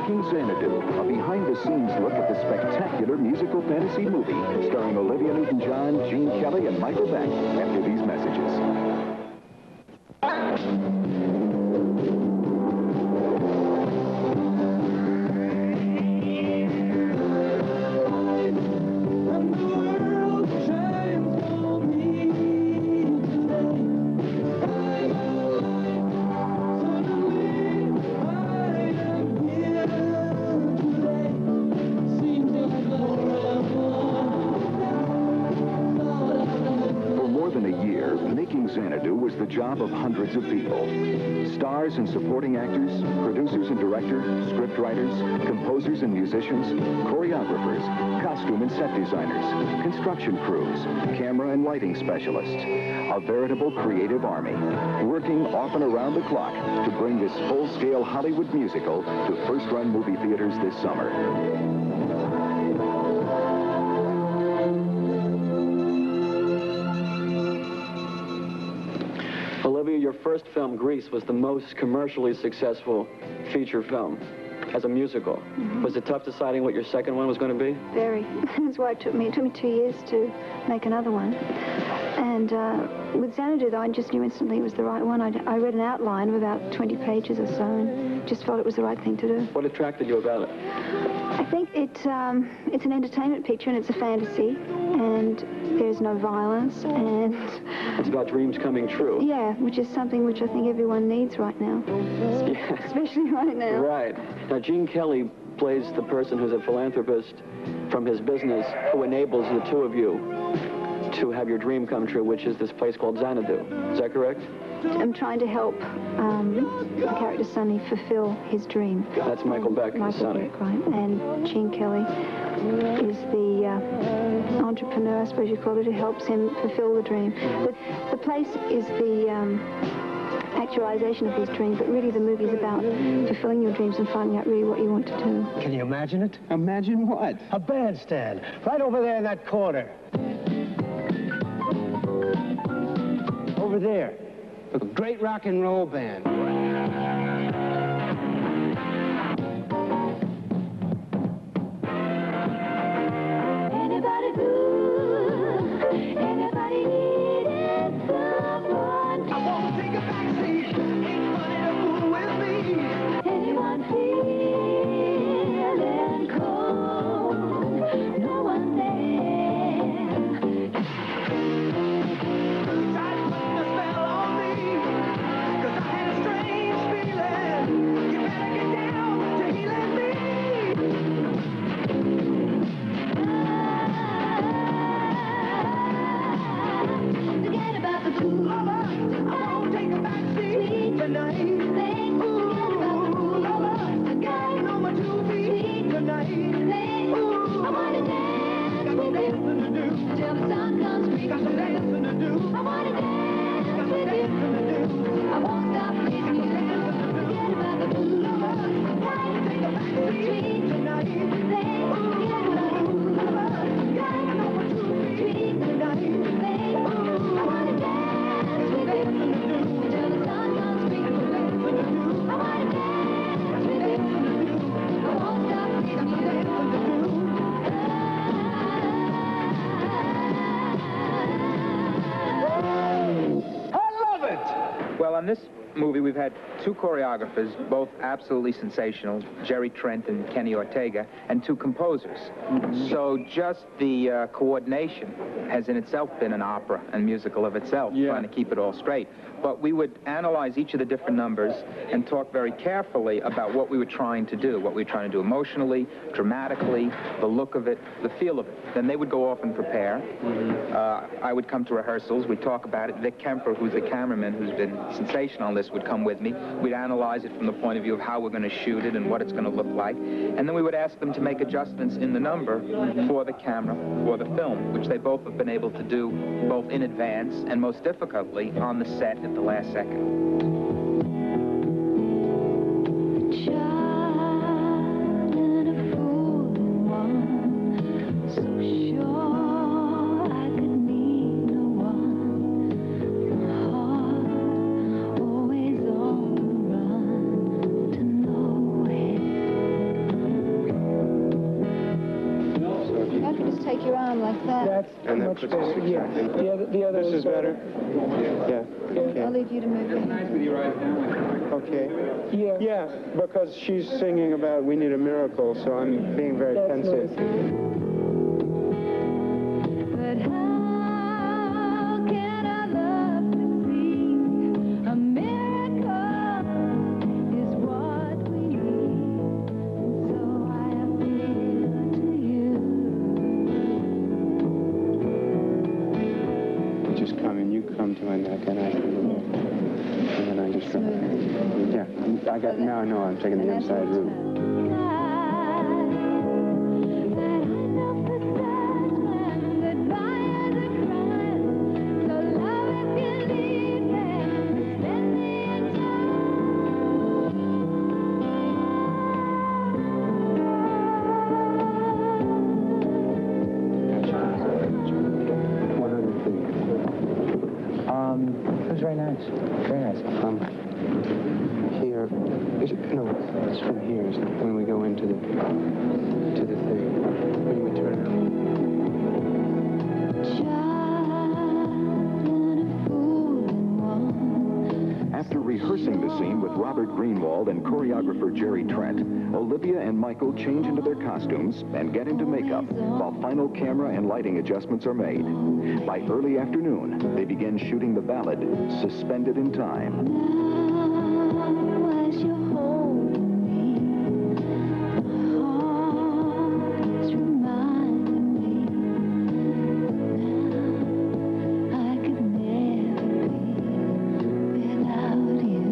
Making Xanadu, a behind-the-scenes look at the spectacular musical fantasy movie starring Olivia Newton-John, Gene Kelly, and Michael Beck after these messages. Making Xanadu was the job of hundreds of people. Stars and supporting actors, producers and directors, scriptwriters, composers and musicians, choreographers, costume and set designers, construction crews, camera and lighting specialists. A veritable creative army, working often around the clock to bring this full-scale Hollywood musical to first-run movie theaters this summer. Olivia, your first film, Grease, was the most commercially successful feature film as a musical. Mm-hmm. Was it tough deciding what your second one was going to be? Very. That's why it took me 2 years to make another one. And with Xanadu, though, I just knew instantly it was the right one. I read an outline of about 20 pages or so and just felt it was the right thing to do. What attracted you about it? I think it's an entertainment picture and it's a fantasy, and there's no violence, and it's about dreams coming true. Yeah, which is something which I think everyone needs right now. Yeah. Especially right now. Right. Now, Gene Kelly plays the person who's a philanthropist from his business who enables the two of you to have your dream come true, which is this place called Xanadu. Is that correct? I'm trying to help the character Sonny fulfill his dream. That's Michael Beck, Sonny. Beck, right. And Gene Kelly is the entrepreneur, I suppose you call it, who helps him fulfill the dream. But the place is the actualization of his dream, but really the movie's about fulfilling your dreams and finding out really what you want to do. Can you imagine it? Imagine what? A bandstand, right over there in that corner. Over there. A great rock and roll band. Anybody good? Anybody needing someone? I want to take a backseat. Anybody to fool with me? Anyone feeling cold? No one there. Well, on this movie, we've had 2 choreographers, both absolutely sensational, Jerry Trent and Kenny Ortega, and 2 composers. Mm-hmm. So just the coordination has in itself been an opera and musical of itself, trying to keep it all straight. But we would analyze each of the different numbers and talk very carefully about what we were trying to do, what we were trying to do emotionally, dramatically, the look of it, the feel of it. Then they would go off and prepare. Mm-hmm. I would come to rehearsals. We'd talk about it. Vic Kemper, who's the cameraman, who's been sensational on this, would come with me. We'd analyze it from the point of view of how we're going to shoot it and what it's going to look like. And then we would ask them to make adjustments in the number for the camera, for the film, which they both have been able to do both in advance and most difficultly on the set at the last second. take your arm like that. That's much better. Yeah. The other This is better? Yeah. I'll leave you to move it. Okay. Yeah. Yeah, because she's singing about we need a miracle, so I'm being very pensive. But how can our love succeed? A miracle is what we need. So I appeal to you. You just come and you come to my neck and I can move. And then I just go. Yeah, I got, now I know I'm taking the inside route. It was very nice. Very nice. Here, is it, no, it's from here, isn't it? When we go into the thing, when we turn out. After rehearsing the scene with Robert Greenwald and choreographer Jerry Trent, Olivia and Michael change into their costumes and get into makeup while final camera and lighting adjustments are made. By early afternoon, they begin shooting the ballad, Suspended in Time. As you're holding me, my heart is reminding me now I could never be without you.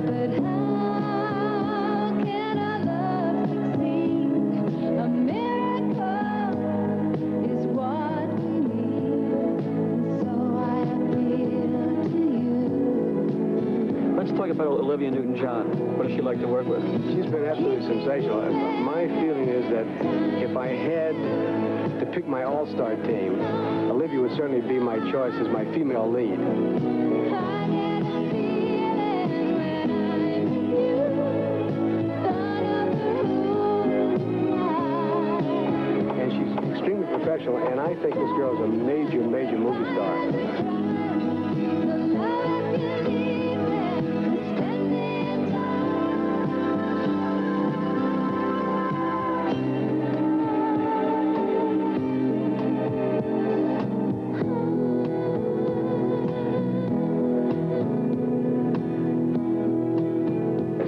But how can our love succeed? A miracle is what we need. So I appeal to you. Let's talk about Olivia Newton-John. What does she like to work with? She's been absolutely sensational. My feeling is that if I had to pick my all-star team, Olivia would certainly be my choice as my female lead. I get a feeling when I'm with you, thought of the moonlight. And she's extremely professional, and I think this girl's a major, major movie star. The love you need when spending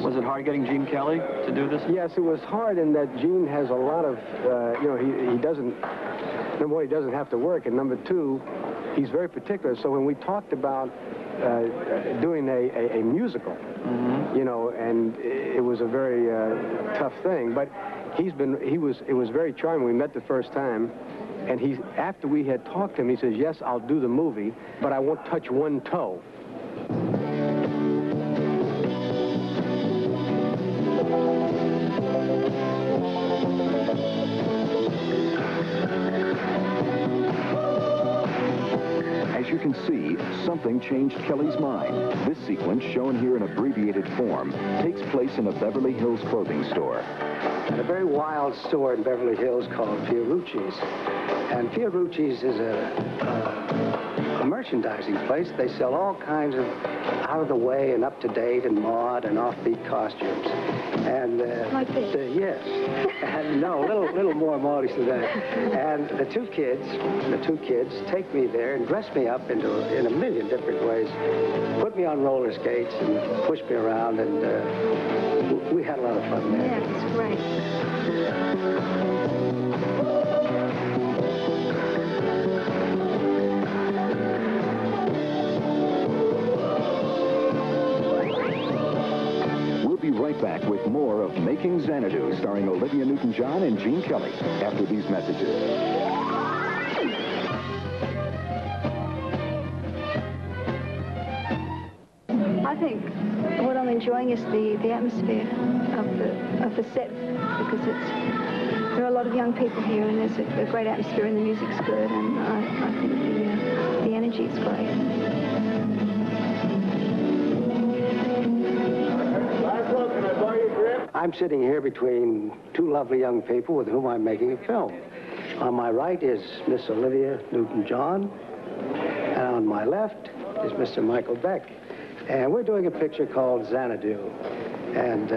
Was it hard getting Gene Kelly to do this? Yes, it was hard in that Gene has a lot of, he doesn't, number one, he doesn't have to work, and number two, he's very particular. So when we talked about doing a musical, and it was a very tough thing, but it was very charming. We met the first time, and after we had talked to him, he says, yes, I'll do the movie, but I won't touch one toe. As you can see, something changed Kelly's mind. This sequence, shown here in abbreviated form, takes place in a Beverly Hills clothing store. At a very wild store in Beverly Hills called Fiorucci's. And Fiorucci's is a merchandising place. They sell all kinds of out-of-the-way and up-to-date and mod and offbeat costumes. And Like this? Yes. And no, a little more modish than that. And the two kids take me there and dress me up in a million different ways. Put me on roller skates and push me around, and we had a lot of fun there. Yeah, it's great. We'll be right back with more of Making Xanadu, starring Olivia Newton-John and Gene Kelly, after these messages. I think what I'm enjoying is the atmosphere of the set, because there are a lot of young people here, and there's a great atmosphere, and the music's good, and I think the energy is great. I'm sitting here between two lovely young people with whom I'm making a film. On my right is Miss Olivia Newton-John, and on my left is Mr. Michael Beck. And we're doing a picture called Xanadu. And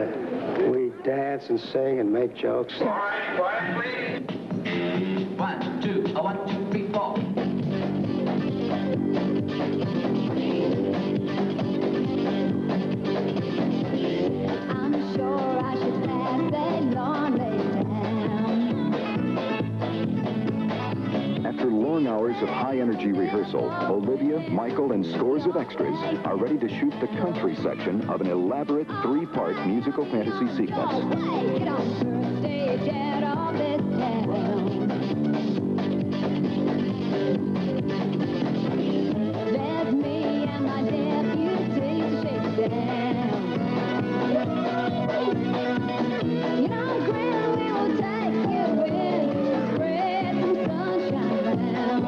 we dance and sing and make jokes. All right, quiet, please. 1, 2, 1, 2, 3, 4. I'm sure I should pass that lonely town. After long hours of high-energy rehearsal, Olivia, Michael, and scores of extras are ready to shoot the country section of an elaborate 3-part musical fantasy sequence. Get on the first stage out of this town. There's me and my deputy to shake it down. You know, Grim, we will take you in, spread some sunshine around.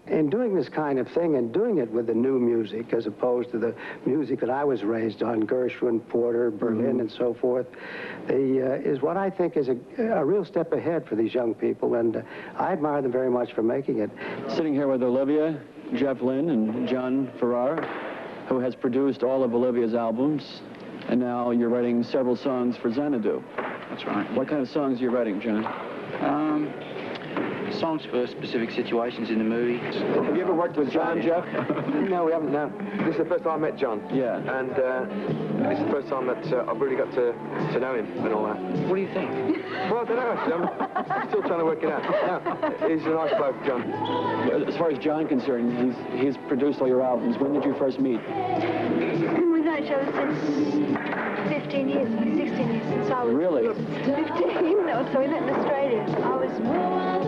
In doing this kind of thing and doing it with the new music as opposed to the music that I was raised on, Gershwin, Porter, Berlin, and so forth, is what I think is a real step ahead for these young people, and I admire them very much for making it. Sitting here with Olivia, Jeff Lynne, and John Farrar, who has produced all of Olivia's albums, and now you're writing several songs for Xanadu. That's right. What kind of songs are you writing, John? Songs for specific situations in the movie. Have you ever worked with John, Jeff? No, we haven't, no. This is the first time I met John. Yeah. And it's the first time that I've really got to know him and all that. What do you think? Well, I don't know, actually. I'm still trying to work it out. No, he's a nice bloke, John. As far as John concerned, he's produced all your albums. When did you first meet? We've known each other since 15 years, 16 years since I was Really? 15. No, so we met in Australia. I was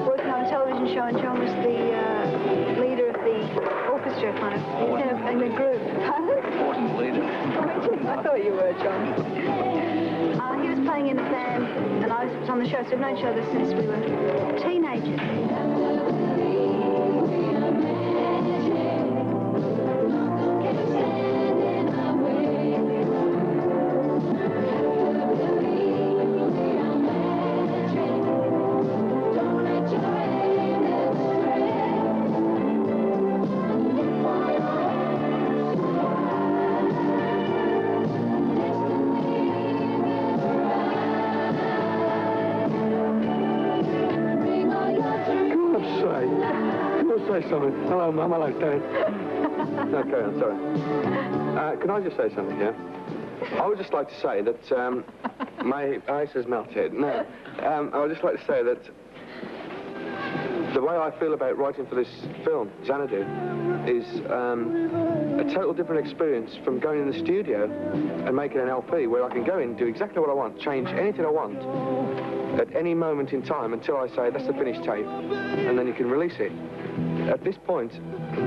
working on a television show, and John was the leader of the orchestra, kind of, in the group. Important leader. I thought you were, John. He was playing in the band, and I was on the show, so we've known each other since we were teenagers. Say something. Hello, Mum. Hello, Dad. Okay, I'm sorry. Can I just say something here? I would just like to say that my ice has melted. No, I would just like to say that the way I feel about writing for this film, Xanadu, is a total different experience from going in the studio and making an LP where I can go in, do exactly what I want, change anything I want at any moment in time until I say that's the finished tape, and then you can release it. At this point,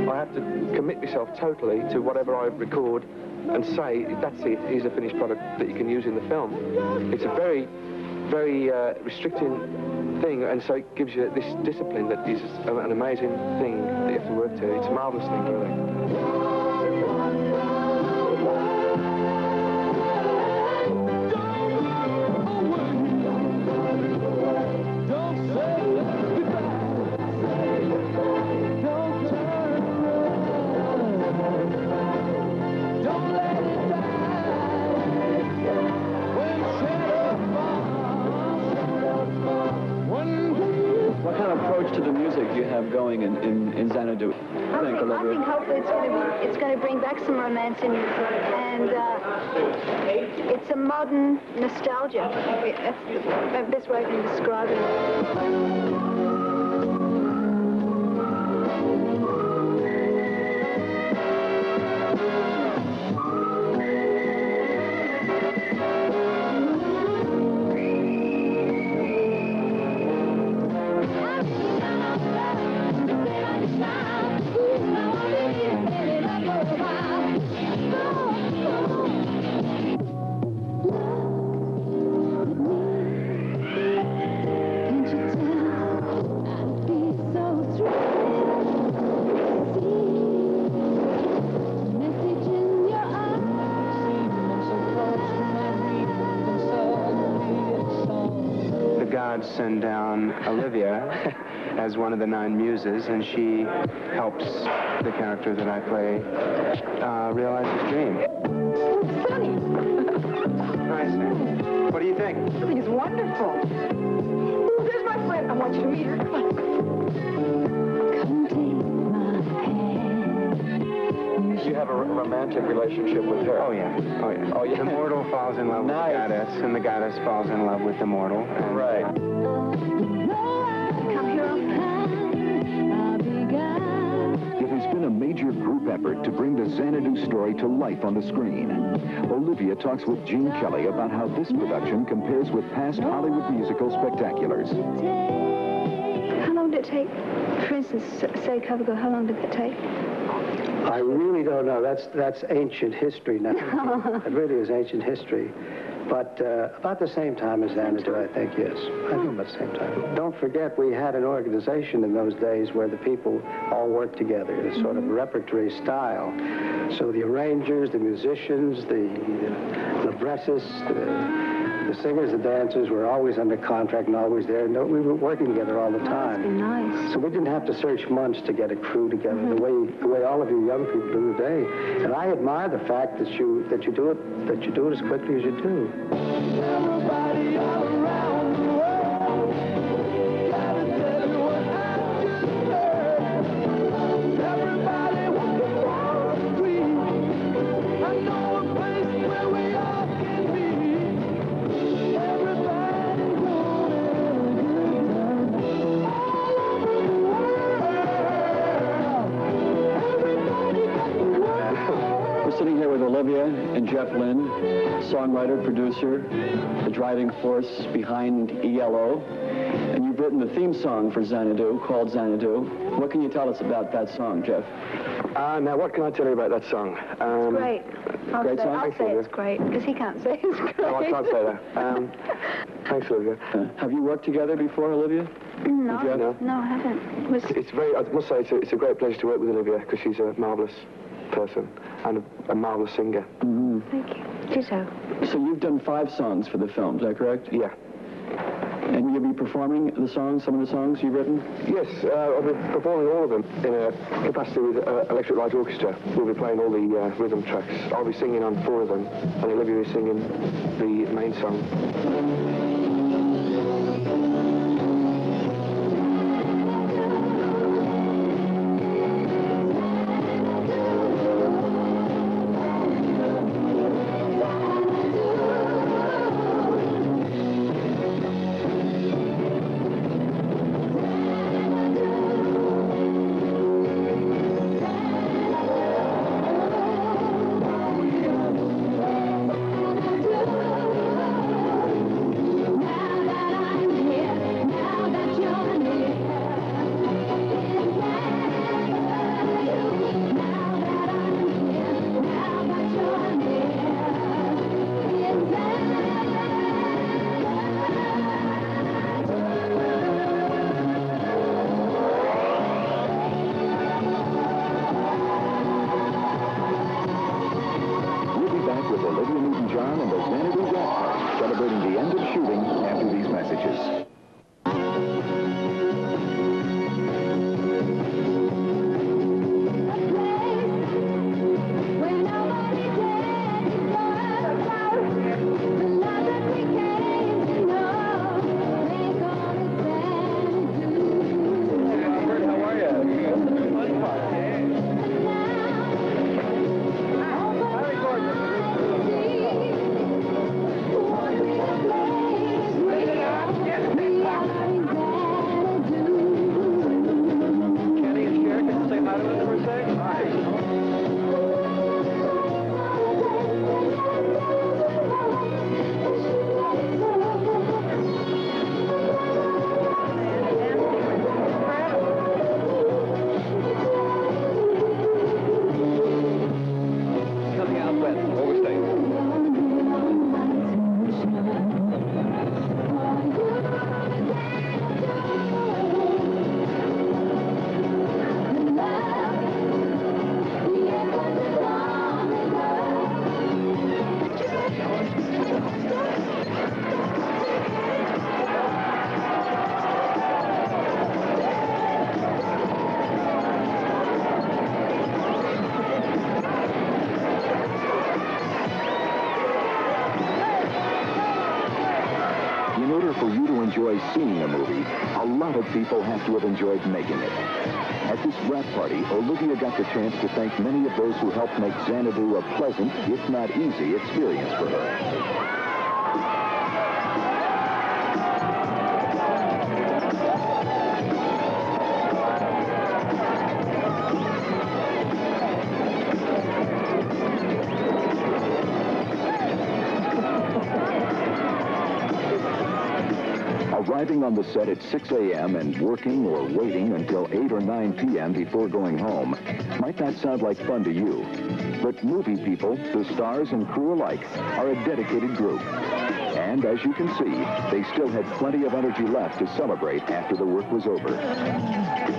I have to commit myself totally to whatever I record and say, that's it, here's a finished product that you can use in the film. It's a very, very restricting thing, and so it gives you this discipline that is an amazing thing that you have to work to. It's a marvellous thing, really. What kind of approach to the music do you have going in Xanadu? I think hopefully it's going to bring back some romance in music, and it's a modern nostalgia. That's the best way I can describe it. to send down Olivia as one of the 9 muses, and she helps the character that I play realize his dream. Sunny. Nice. What do you think? I think it's wonderful. Ooh, there's my friend. I want you to meet her. Come on. Come take my hand. You have a romantic relationship with her. Oh, yeah. Oh, yeah. Oh, yeah. The mortal falls in love with the goddess, and the goddess falls in love with the mortal. And, Right. Come here. It has been a major group effort to bring the Xanadu story to life on the screen. Olivia talks with Gene Kelly about how this production compares with past Hollywood musical spectaculars. How long did it take, for instance, say Cover Girl, how long did that take? I really don't know. That's ancient history now. It really is ancient history. But about the same time as Xanadu, I think, yes. I think about the same time. Don't forget, we had an organization in those days where the people all worked together in a sort of repertory style. So the arrangers, the musicians, the librettists, the singers, the dancers were always under contract and always there. No, we were working together all the time. That's nice. So we didn't have to search months to get a crew together the way all of you young people do today. And I admire the fact that you do it as quickly as you do. Everybody all around the world, gotta tell you what I just heard. Everybody walking down the street, I know a place where we all can meet. Everybody going We're sitting here with Olivia and Jeff Lynne, songwriter, producer, the driving force behind ELO. And you've written the theme song for Xanadu, called Xanadu. What can you tell us about that song, Jeff? Now, what can I tell you about that song? It's great. I'll Great say, song? I'll Thanks, say Olivia. it's great, because he can't say it's great. No, I can't say that. Thanks, Olivia. Have you worked together before, Olivia? No, Jeff? no, I haven't. It was, It's very, I must say, it's a great pleasure to work with Olivia because she's a marvellous person and a marvellous singer. thank you. Ditto. So you've done 5 songs for the film, is that correct? Yeah. And will you be performing the songs, some of the songs you've written? Yes, I'll be performing all of them in a capacity with Electric Light Orchestra. We'll be playing all the rhythm tracks. I'll be singing on 4 of them, and Olivia will be singing the main song. enjoy seeing a movie, a lot of people have to have enjoyed making it. At this wrap party, Olivia got the chance to thank many of those who helped make Xanadu a pleasant, if not easy, experience for her. Arriving on the set at 6 a.m. and working or waiting until 8 or 9 p.m. before going home might not sound like fun to you. But movie people, the stars and crew alike, are a dedicated group. And as you can see, they still had plenty of energy left to celebrate after the work was over.